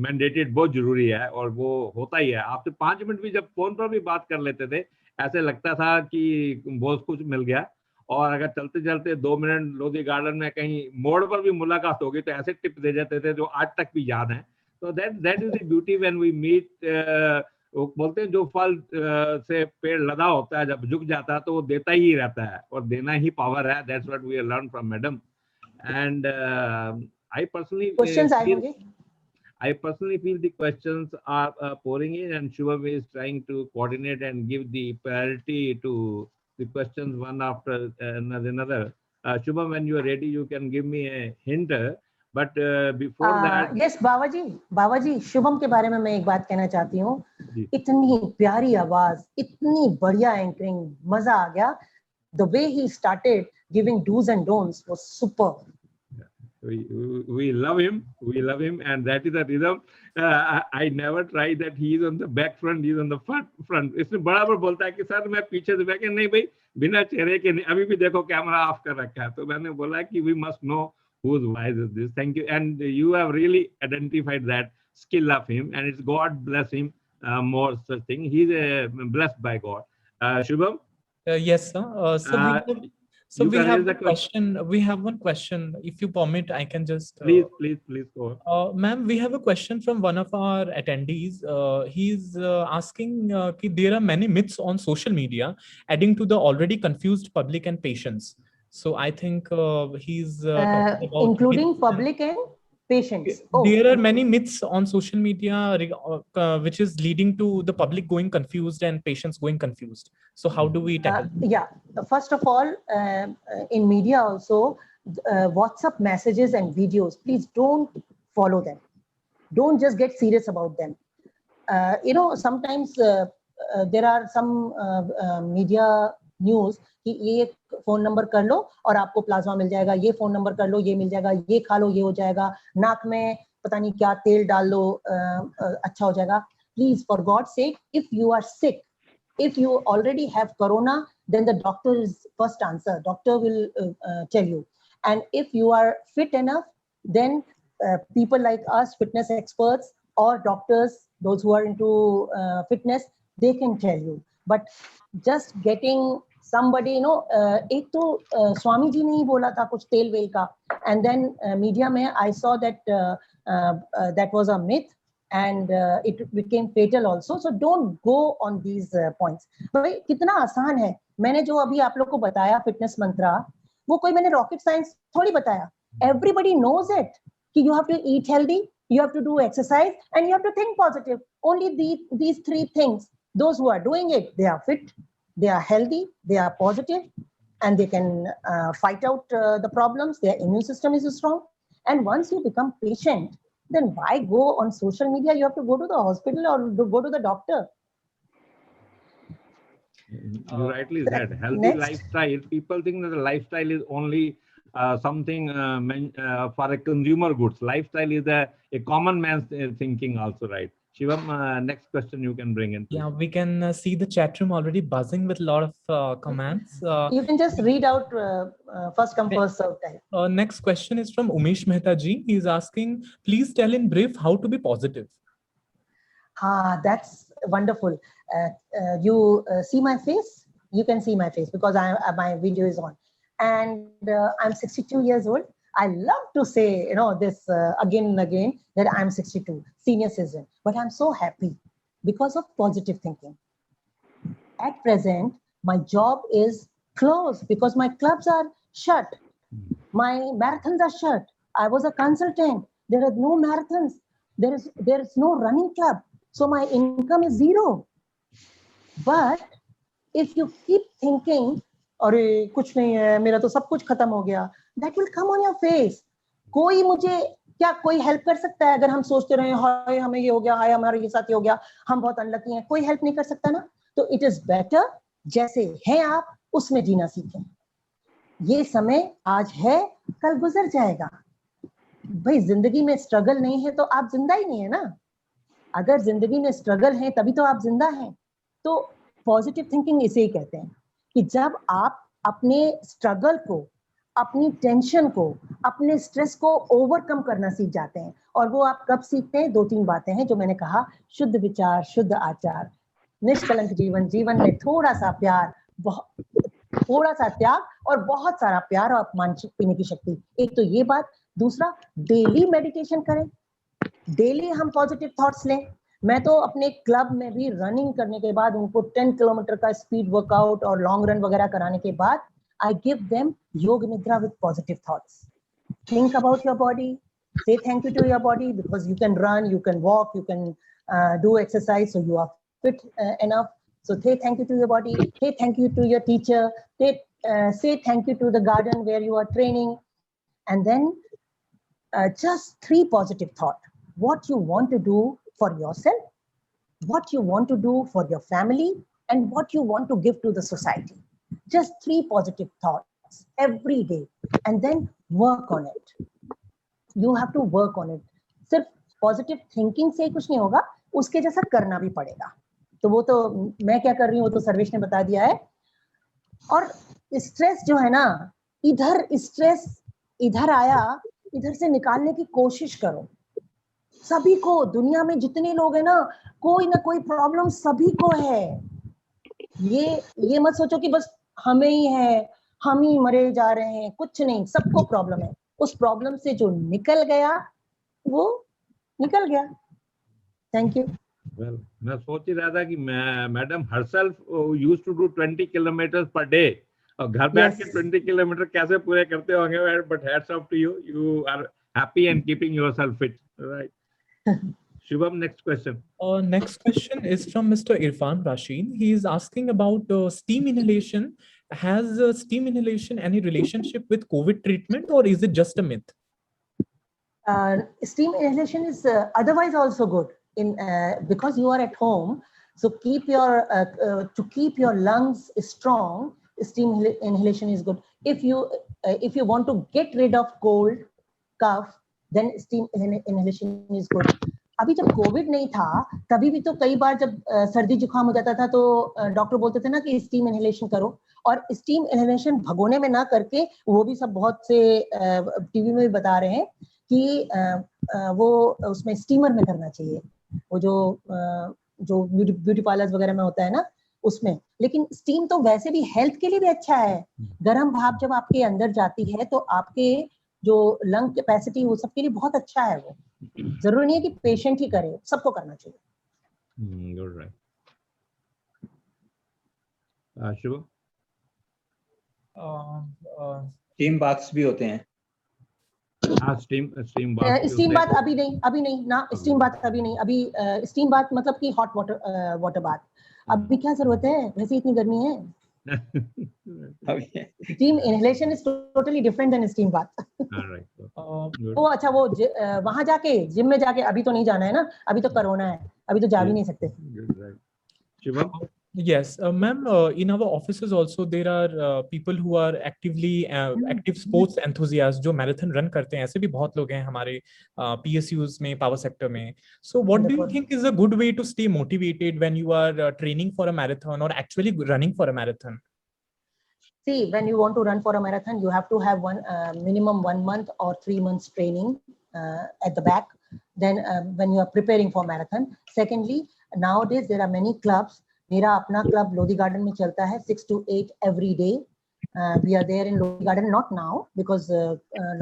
मैंडेटेड बहुत जरूरी है और वो होता ही है। आपसे 5 मिनट भी जब फोन पर भी बात कर लेते थे, ऐसे लगता था कि बहुत कुछ मिल गया। और अगर चलते चलते 2 मिनट लोधी गार्डन में कहीं मोड़ पर भी मुलाकात होगी तो ऐसे टिप दे जाते थे जो आज तक भी याद है। तो that is the beauty when we meet. बोलते हैं जो फल से पेड़ लदा होता है जब झुक जाता है तो वो देता ही रहता है और देना ही पावर है। That's what we learn from madam. And I personally feel the questions are pouring in and Shubham is trying to coordinate and give the priority to the questions one after another. Shubham, when you are ready, you can give me a hint. But before that, yes, बाबा जी, शुभम के बारे में मैं एक बात कहना चाहती हूँ। इतनी प्यारी आवाज, इतनी बढ़िया एंकरिंग, मजा आ गया। The way he started giving do's and don'ts was super. We love him and that is the rhythm. I never try that he is on the back front, he is on the front. इसमें बराबर बोलता है कि sir मैं पीछे से बैठे, नहीं भाई बिना चेहरे के नहीं, अभी भी देखो कैमरा ऑफ कर रखा है। तो मैंने बोला कि we must know whose voice is this. Thank you, and you have really identified that skill of him, and it's God bless him more such thing. He's blessed by God. Shubham? Yes, sir. So we have a question. We have one question. If you permit, I can just please go. Ma'am, we have a question from one of our attendees. He's asking that there are many myths on social media, adding to the already confused public and patients. So I think he's talking about including public and patients. There are many myths on social media which is leading to the public going confused and patients going confused. So how do we tackle? Yeah, first of all, in media also, WhatsApp messages and videos, please don't follow them. Don't just get serious about them. Sometimes there are some media news कि ये phone number कर लो और आपको plasma मिल जाएगा, ये phone number कर लो ये मिल जाएगा, ये खा लो ये हो जाएगा, नाक में पता नहीं क्या तेल डाल लो अच्छा हो जाएगा। Please, for God's sake, if you are sick, if you already have corona, then the doctor is first answer. Doctor will tell you. And if you are fit enough, then people like us, fitness experts or doctors, those who are into fitness, they can tell you. But just getting somebody, एक तो स्वामी जी ने ही बोला था कुछ तेल well का, and then media में I saw that that was a myth and it became fatal also. So don't go on these points. भाई कितना आसान है, मैंने जो अभी आप लोग को बताया फिटनेस मंत्रा, वो कोई मैंने रॉकेट साइंस थोड़ी बताया। Everybody knows it कि you have to eat healthy, you have to do exercise and you have to think positive. Only these 3 things. Those who are doing it, they are fit, they are healthy, they are positive, and they can fight out the problems. Their immune system is strong. And once you become patient, then why go on social media? You have to go to the hospital or go to the doctor. You rightly said. Healthy lifestyle. People think that the lifestyle is only something for a consumer goods. Lifestyle is a common man's thinking also, right? Shivam, next question you can bring in. Yeah, we can see the chat room already buzzing with a lot of comments. You can just read out first come first serve type. Next question is from Umesh Mehta ji. He's asking, please tell in brief how to be positive. That's wonderful. You see my face? You can see my face because my video is on. And I'm 62 years old. I love to say, this again and again that I'm 62, senior citizen, but I'm so happy because of positive thinking. At present, my job is closed because my clubs are shut. My marathons are shut. I was a consultant. There are no marathons. There is no running club. So my income is 0. But if you keep thinking, अरे कुछ नहीं है, मेरा तो सब कुछ खत्म हो गया, that will come on your face. कोई मुझे क्या कोई हेल्प कर सकता है? अगर हम सोचते रहे हाय हमें ये हो गया, हाय हमारे ये साथ ये हो गया, हम बहुत अनलकी हैं, कोई हेल्प नहीं कर सकता ना। तो इट इज बेटर जैसे हैं आप उसमें जीना सीखें। ये समय आज है, कल गुजर जाएगा। भाई जिंदगी में स्ट्रगल नहीं है तो आप जिंदा ही नहीं है ना। अगर जिंदगी में स्ट्रगल है तभी तो आप जिंदा हैं। तो पॉजिटिव थिंकिंग इसे ही कहते हैं कि जब आप अपने स्ट्रगल को, अपनी टेंशन को, अपने स्ट्रेस को ओवरकम करना सीख जाते हैं। और वो आप कब सीखते हैं? 2-3 बातें हैं जो मैंने कहा, शुद्ध विचार, शुद्ध आचार, निष्कलंक जीवन, जीवन में थोड़ा सा प्यार, थोड़ा सा त्याग और बहुत सारा प्यार और मानसिक पीने की शक्ति। एक तो ये बात। दूसरा, डेली मेडिटेशन करें, डेली हम पॉजिटिव थॉट्स लें। मैं तो अपने क्लब में भी रनिंग करने के बाद उनको 10 किलोमीटर का स्पीड वर्कआउट और लॉन्ग रन वगैरह कराने के बाद I give them yoga nidra with positive thoughts. Think about your body. Say thank you to your body because you can run, you can walk, you can do exercise, so you are fit enough. So say thank you to your body. Say thank you to your teacher. Say thank you to the garden where you are training. And then just 3 positive thoughts. What you want to do for yourself, what you want to do for your family, and what you want to give to the society. Just 3 positive thoughts every day and then work on it. You have to work on it. सिर्फ positive thinking से कुछ नहीं होगा, उसके जैसा करना भी पड़ेगा। तो वो तो मैं क्या कर रही हूँ वो तो सर्वेश ने बता दिया है। और स्ट्रेस जो है ना, स्ट्रेस इधर आया, इधर से निकालने की कोशिश करो। सभी को, दुनिया में जितने लोग हैं ना कोई प्रॉब्लम सभी को है। ये मत सोचो कि बस हमें ही है, हम ही मरे जा रहे हैं, कुछ नहीं, सबको प्रॉब्लम है। उस प्रॉब्लम से जो निकल गया वो निकल गया। Thank you. Well, मैं सोच ही रहा था कि madam herself used to do 20 kilometers per day और घर बैठ के 20 किलोमीटर कैसे पूरे करते होंगे, but hats off to you. You are happy and keeping yourself fit, right? Shubham, next question. Next question is from Mr. Irfan Rashid. He is asking about steam inhalation. Has steam inhalation any relationship with COVID treatment or is it just a myth? Steam inhalation is otherwise also good because you are at home. So to keep your lungs strong, steam inhalation is good. If you want to get rid of cold, cough, then steam inhalation is good. अभी जब Covid नहीं था तभी भी तो कई बार जब सर्दी जुकाम हो जाता था तो डॉक्टर बोलते थे ना कि स्टीम इनहेलेशन करो। और स्टीम इनहेलेशन भगोने में ना करके, वो भी सब बहुत से टीवी में भी बता रहे हैं कि वो उसमें स्टीमर में करना चाहिए, वो जो ब्यूटी पार्लर्स वगैरह में होता है ना उसमें। लेकिन स्टीम तो वैसे भी हेल्थ के लिए भी अच्छा है। गर्म भाप जब आपके अंदर जाती है तो आपके जो लंग कैपेसिटी वो सबके लिए बहुत अच्छा है। वो जरूरी नहीं है कि पेशेंट ही करे, सबको करना चाहिए। You're right. Shiva? Steam baths भी होते हैं। स्टीम बाथ अभी नहीं ना, स्टीम बाथ अभी नहीं। अभी स्टीम बाथ मतलब कि हॉट वाटर बाथ अभी क्या जरूरत है, वैसे इतनी गर्मी है। Steam inhalation is totally different than steam bath. वो अच्छा, वो वहां जाके जिम में जाके अभी तो नहीं जाना है ना, अभी तो कोरोना है, अभी तो जा भी नहीं सकते। Yes, ma'am, in our offices also there are people who are active sports enthusiasts जो marathon run करते हैं। ऐसे भी बहुत लोग हैं हमारे PSUs में, power sector में। So what do you think is a good way to stay motivated when you are training for a marathon or actually running for a marathon? See, when you want to run for a marathon, you have to have minimum 1 month or 3 months training at the back. Then when you are preparing for marathon. Secondly, nowadays there are many clubs. मेरा अपना club Lodhi garden में चलता है 6 to 8 every day. We are there in Lodhi garden, not now because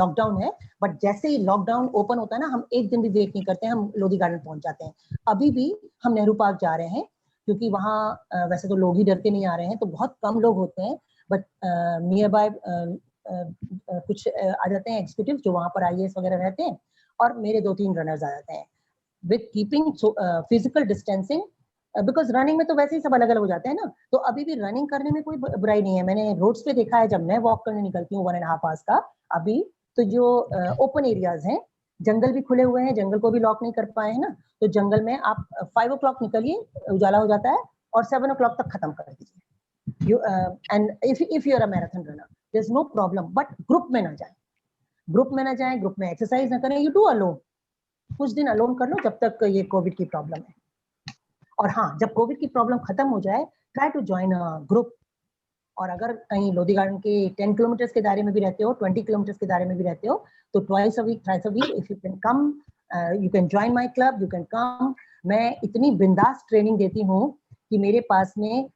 lockdown है, but जैसे ही lockdown open होता है ना, हम एक दिन भी वेट नहीं करते हैं, हम लोधी गार्डन पहुंच जाते हैं। अभी भी हम नेहरू पार्क जा रहे हैं क्योंकि वहाँ वैसे तो लोग ही डर के नहीं आ रहे हैं, तो बहुत कम लोग होते हैं, बट नियर बाय कुछ आ जाते हैं एग्जीक्यूटिव जो वहाँ पर IAS वगैरह रहते हैं, और मेरे 2-3 रनर्स आ जाते हैं with keeping physical distancing, because running में तो वैसे ही सब अलग अलग हो जाते हैं ना, तो अभी भी रनिंग करने में कोई बुराई नहीं है। मैंने रोड्स पे देखा है जब मैं वॉक करने निकलती हूँ 1.5 hours का अभी, तो जो ओपन एरियाज हैं, जंगल भी खुले हुए हैं, जंगल को भी लॉक नहीं कर पाए हैं ना, तो जंगल में आप 5 o'clock निकलिए, उजाला हो जाता है, और 7 o'clock तक खत्म कर दीजिए। And if you are a marathon runner, there is no problem, but group में ना जाए, ग्रुप में ना जाए, ग्रुप में एक्सरसाइज ना करें, यू डू अलोन, कुछ दिन अलोन कर लो जब तक ये कोविड की प्रॉब्लम है। और हाँ, जब कोविड की प्रॉब्लम खत्म हो जाए, try to join a group. और अगर कहीं लोधी गार्डन के 10 किलोमीटर्स के दायरे में भी रहते हो, 20 किलोमीटर्स के दायरे में भी रहते हो, तो twice a week, thrice a week, if you can come, you can join my club, you can come. मैं इतनी बिंदास ट्रेनिंग देती हूँ कि मेरे पास में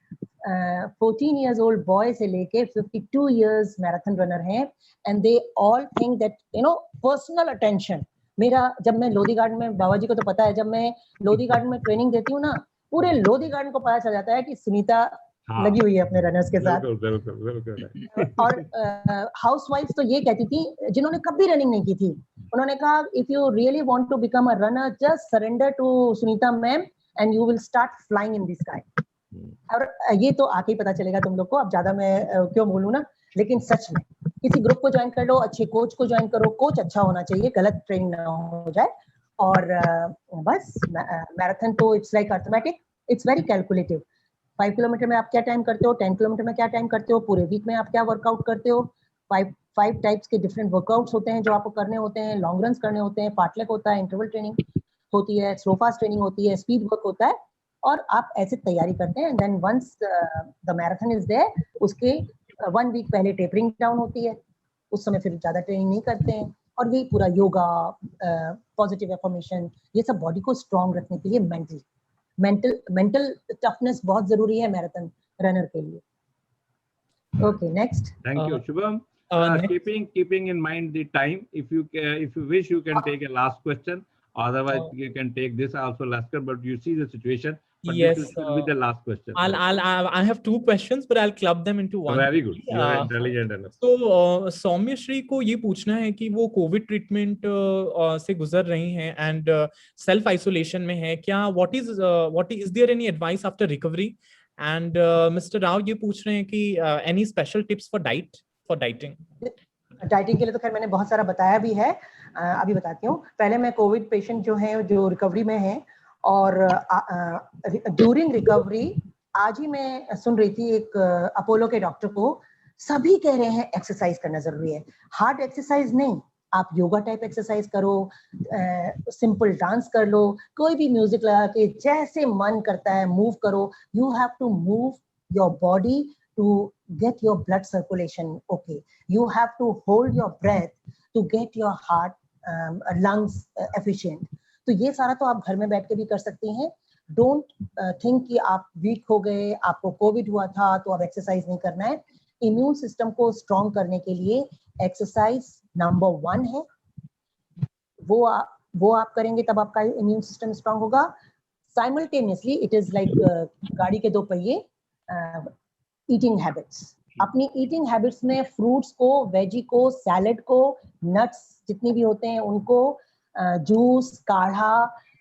14 years old बॉय से लेके 52 years मैराथन रनर हैं, and they all think that you know personal attention मेरा, जब मैं लोधी गार्डन में, बाबा जी को तो पता है, जब मैं लोधी गार्डन में ट्रेनिंग देती हूँ ना, पूरे लोधी गार्डन को पता चल जाता है कि सुनीता लगी हुई है अपने रनर्स के साथ। और हाउसवाइफ तो ये कहती थी जिन्होंने कभी रनिंग नहीं की थी, उन्होंने कहा if you really want to become a runner, just surrender to Sunita ma'am and you will start flying in the sky. और ये तो आके ही पता चलेगा तुम लोग को, अब ज्यादा मैं क्यों बोलूं ना, लेकिन सच में किसी ग्रुप को ज्वाइन कर लो, अच्छे कोच को ज्वाइन करो, कोच अच्छा होना चाहिए, गलत ट्रेनिंग ना हो जाए। और बस मैराथन तो it's like arithmetic, it's very calculative. 5 kilometre में आप क्या टाइम करते हो, 10 किलोमीटर में क्या टाइम करते हो, पूरे वीक में आप क्या वर्कआउट करते हो, 5 टाइप्स के डिफरेंट वर्कआउट्स होते हैं जो आपको करने होते हैं, लॉन्ग रन्स करने होते हैं, फार्टलेक होता है, इंटरवल ट्रेनिंग होती है, स्लो फास्ट ट्रेनिंग होती है, स्पीड वर्क होता है, और आप ऐसे तैयारी करते हैं। Then once the marathon is there, उसके 1 वीक पहले टेपरिंग डाउन होती है, उस समय फिर ज्यादा ट्रेनिंग नहीं करते हैं। और यही पूरा योगा, पॉजिटिव एफर्मेशन, ये सब बॉडी को स्ट्रांग रखने के लिए मेंटल टफनेस बहुत जरूरी है मैराथन रनर के लिए। Okay, next. Thank you, Shubham. Keeping in mind the time, if you wish, you can take a last question. Otherwise, you can take this also, Laskar. But you see the situation. But Yes, this should be the last question. I have 2 questions, but I'll club them into one. Very good. You are intelligent enough. तो सौम्य श्री को ये पूछना है कि वो Covid treatment से गुजर रही हैं एंड सेल्फ आइसोलेशन में है, क्या what is there any advice after recovery? And mister Rao ये पूछ रहे हैं कि any special tips for dieting? Dieting के लिए तो खैर मैंने बहुत सारा बताया भी है, अभी बताती हूँ। पहले मैं कोविड पेशेंट जो है, जो रिकवरी में है, और ड्यूरिंग रिकवरी आज ही मैं सुन रही थी एक अपोलो के डॉक्टर को, सभी कह रहे हैं एक्सरसाइज करना जरूरी है। हार्ड एक्सरसाइज नहीं, आप योगा टाइप एक्सरसाइज करो, सिंपल डांस कर लो, कोई भी म्यूजिक लगा के जैसे मन करता है मूव करो। You have to move your body to get your blood circulation okay. You have to hold your breath to get your heart lungs efficient. तो ये सारा तो आप घर में बैठ के भी कर सकती हैं। डोंट थिंक कि आप वीक हो गए, आपको कोविड हुआ था तो अब एक्सरसाइज नहीं करना है। इम्यून सिस्टम को स्ट्रॉन्ग करने के लिए एक्सरसाइज नंबर 1 है, वो आप करेंगे तब आपका इम्यून सिस्टम स्ट्रॉन्ग होगा। साइमल्टेनियसली इट इज लाइक गाड़ी के 2 पहिए, ईटिंग हैबिट्स। अपनी ईटिंग हैबिट्स में फ्रूट्स को, वेजी को, सैलेड को, नट्स जितनी भी होते हैं उनको, जूस, काढ़ा,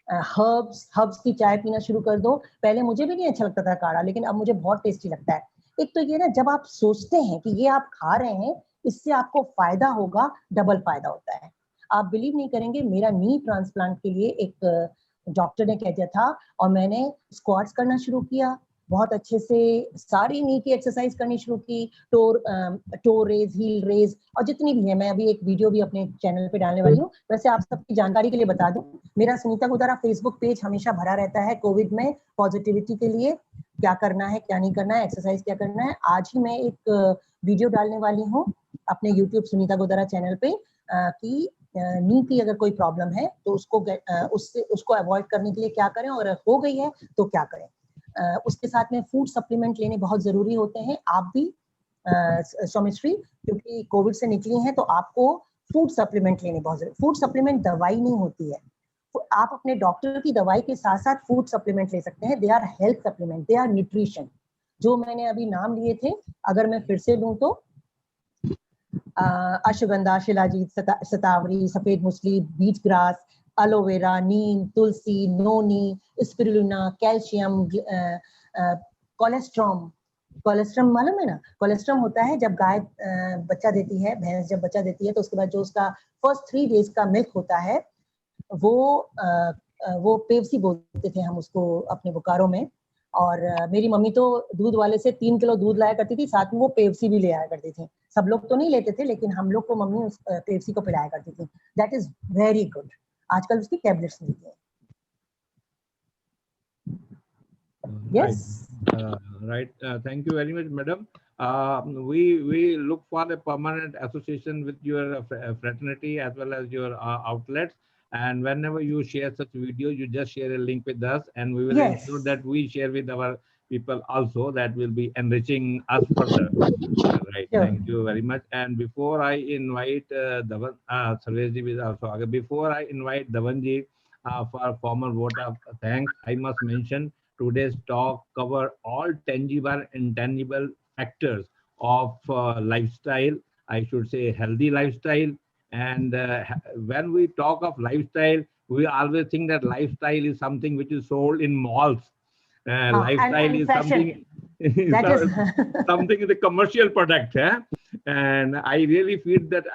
हर्ब्स की चाय पीना शुरू कर दो। पहले मुझे भी नहीं अच्छा लगता था काढ़ा, लेकिन अब मुझे बहुत टेस्टी लगता है। एक तो ये ना, जब आप सोचते हैं कि ये आप खा रहे हैं इससे आपको फायदा होगा, डबल फायदा होता है। आप बिलीव नहीं करेंगे, मेरा नी ट्रांसप्लांट के लिए एक डॉक्टर ने कह दिया था और मैंने स्क्वाट्स करना शुरू किया, बहुत अच्छे से सारी नी की एक्सरसाइज करनी शुरू की, टो रेज, हील रेज, और जितनी भी है। मैं अभी एक वीडियो भी अपने चैनल पे डालने वाली हूँ। वैसे आप सबकी जानकारी के लिए बता दूं, मेरा सुनीता गोदारा फेसबुक पेज हमेशा भरा रहता है कोविड में पॉजिटिविटी के लिए, क्या करना है क्या नहीं करना है, एक्सरसाइज क्या करना है। आज ही मैं एक वीडियो डालने वाली हूँ अपने यूट्यूब सुनीता गोदारा चैनल पे कि नी की अगर कोई प्रॉब्लम है तो उसको अवॉइड करने के लिए क्या करें, और हो गई है तो क्या करें। उसके साथ में फूड सप्लीमेंट लेने बहुत जरूरी होते हैं। आप भी सौमिश्री, क्योंकि कोविड से निकली हैं तो आपको फूड सप्लीमेंट लेने बहुत जरूरी। फूड सप्लीमेंट दवाई नहीं होती है, तो आप अपने डॉक्टर की दवाई के साथ साथ फूड सप्लीमेंट ले सकते हैं। They are health supplement, they are nutrition. जो मैंने अभी नाम लिए थे, अगर मैं फिर से लूं तो अश्वगंधा, शिलाजीत, शतावरी, सफेद मूसली, बीच ग्रास, एलोवेरा, नीम, तुलसी, नोनी, स्पिरुलिना, कैल्शियम, कोलेस्ट्रॉम, कोलेस्ट्रम मालूम है ना? कोलेस्ट्रम होता है जब गाय बच्चा देती है, भैंस जब बच्चा देती है तो उसके बाद जो उसका फर्स्ट 3 डेज का मिल्क होता है वो पेप्सी बोलते थे हम उसको अपने बोकारो में। और मेरी मम्मी तो दूध वाले से 3 किलो दूध लाया करती थी, साथ में वो पेप्सी भी ले आया करती थी। सब लोग तो नहीं लेते थे, लेकिन हम लोग को मम्मी उस पेप्सी को पिलाया करती थी। That is very good. आजकल उसकी टैबलेट्स मिलती है। Yes. Right. Thank you very much, madam. We look for a permanent association with your fraternity as well as your outlets. And whenever you share such videos, you just share a link with us, and we will Yes. ensure that we share with our people also. That will be enriching us further. Right. Sure. Thank you very much. And before I invite Dhawan, Sarvesh ji is also. Before I invite Dhawan ji for a formal vote of thanks, I must mention today's talk cover all tangible and intangible factors of lifestyle. I should say healthy lifestyle. And when we talk of lifestyle, we always think that lifestyle is something which is sold in malls. Lifestyle and is fashion. something That is something is a commercial product. And I really feel that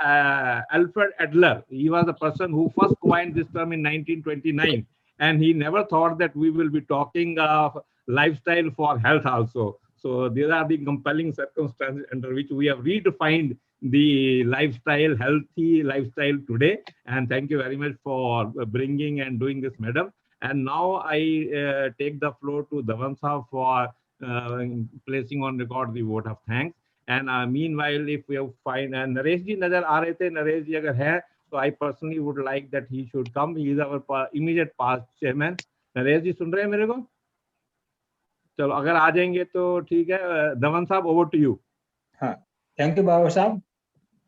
Alfred Adler, he was the person who first coined this term in 1929. And he never thought that we will be talking of lifestyle for health also. So these are the compelling circumstances under which we have redefined the lifestyle, healthy lifestyle today. And thank you very much for bringing and doing this, madam. And now I take the floor to Dhawan Saab for placing on record the vote of thanks. And meanwhile, if we have find Naresh ji nazar aa rahe the, Naresh ji agar hai, so I personally would like that he should come. He is our immediate past chairman. Naresh जी सुन रहे हैं मेरे को? चलो अगर आ जाएंगे तो ठीक है. धवन साहब, ओवर टू यू. हाँ, थैंक यू बाबा साहब.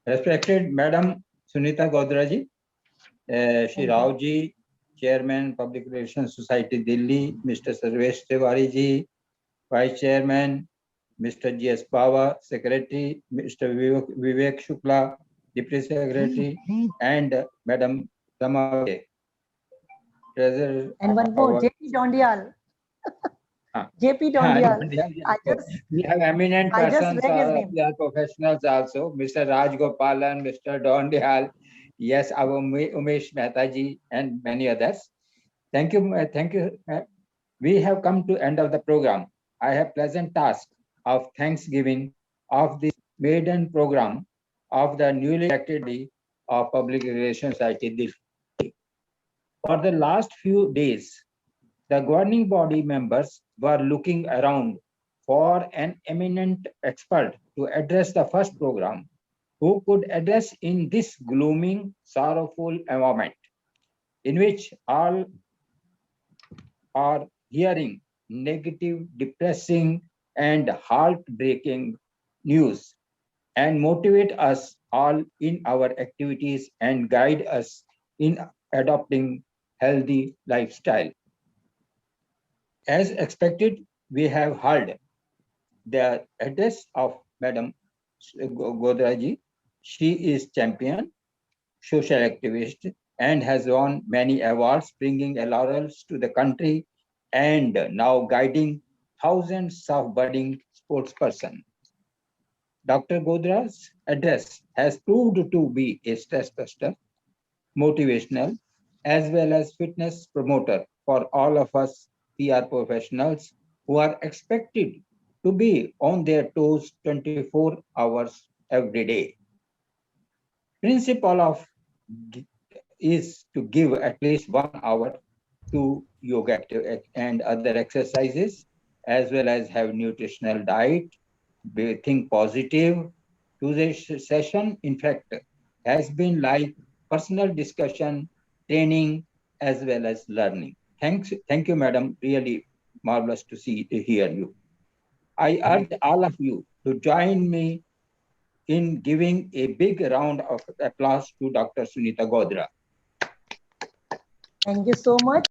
Respected madam Sunita Godhara ji, Shri Rao ji, chairman public relation society Delhi, mister Sarvesh Tiwari ji, vice chairman mister GS. Bawa, secretary mister Vivek Shukla, deputy secretary, and Madam Rama, treasurer. And one more, JP Dondial. JP Dondial. We have eminent persons, professionals also, Mr. Raj Gopalan, Mr. Dondial, yes, our Umesh Mehta ji, and many others. Thank you, thank you. We have come to end of the program. I have pleasant task of Thanksgiving of this maiden program of the newly elected of Public Relations Society. For the last few days, the governing body members were looking around for an eminent expert to address the first program, who could address in this glooming, sorrowful environment, in which all are hearing negative, depressing, and heartbreaking news, and motivate us all in our activities and guide us in adopting healthy lifestyle. As expected, we have heard the address of Madam Godra ji. She is champion, social activist, and has won many awards, bringing laurels to the country and now guiding thousands of budding sportspersons. Dr. Godra's address has proved to be a stress buster, motivational, as well as fitness promoter for all of us PR professionals who are expected to be on their toes 24 hours every day. Principle of is to give at least 1 hour to yoga and other exercises, as well as have nutritional diet, think positive. Today's session, in fact, has been like personal discussion, training, as well as learning. Thank you, madam. Really marvelous to hear you. I urge all of you to join me in giving a big round of applause to Dr. Sunita Godra. Thank you so much.